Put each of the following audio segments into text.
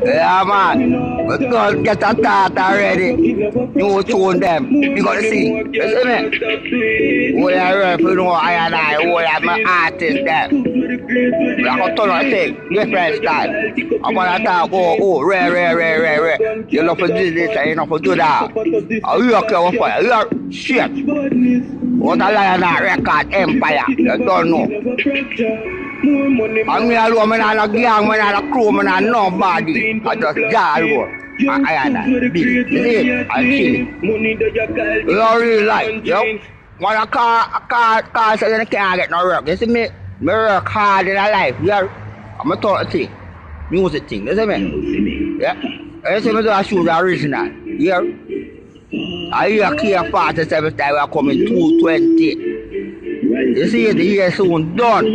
Yeah, man. But God get a start already. You tune them. You got to see. You see me? What I heard, you know, I and I, what I'm an artist there. I'm going to turn on thing. Different style. I'm going to talk, rare. You know, for this and you know, for do that. You look over for you. Shit. What a lion record empire. You don't know. I'm here alone, I'm not a gang, I'm not a crew, I'm not nobody. I just jar alone. I big, I chill. You don't really like, yo. When a car says you can't get no work, you see me? Me work hard in a life, yeah. I'm a talk thing, music thing, you see me? Yeah. You see me do a shoot original, yeah. I hear Kia 47 time I come in 220. You see the year soon done.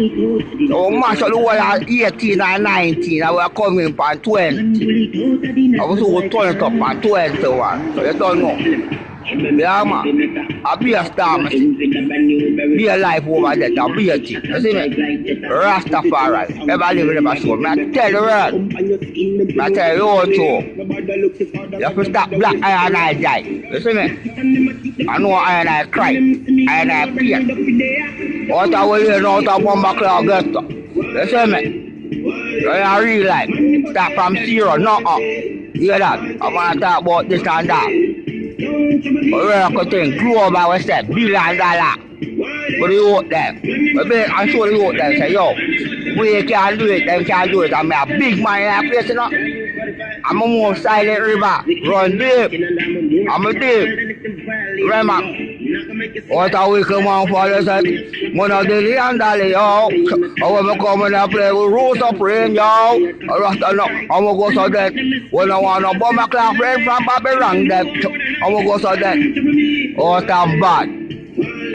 So mash up the whole of 18 and 19. I will come in for 20. I was so turn it up for 21. So you don't know. Yeah, man. I'll be a star machine. Be a life over there. I'll be a thing. You see me? Rastafari. Never live in the show. I tell the world. I tell you all too. You have to stop black iron I die. You see me? I know iron I cry. Iron I pay. What I will hear now to bomb back to Augusta. You see me? You are real life. Start from zero, not up. Hear that? I want to talk about this and that. Work thing, global we said, $1 billion. But the youth them, I show the youth them, say, yo, we can do it, them can do it. I'm a big man in that place, you know. I'm a more silent river, run deep. I'm a deep. Remember, what a week man for you said, one of the $1 yo. I want to come and play with Rose of Rain, yo. I'm going to go so that when I want to bomb a clock friend from Babylon, that I'm going to go so that. Oh, that's bad.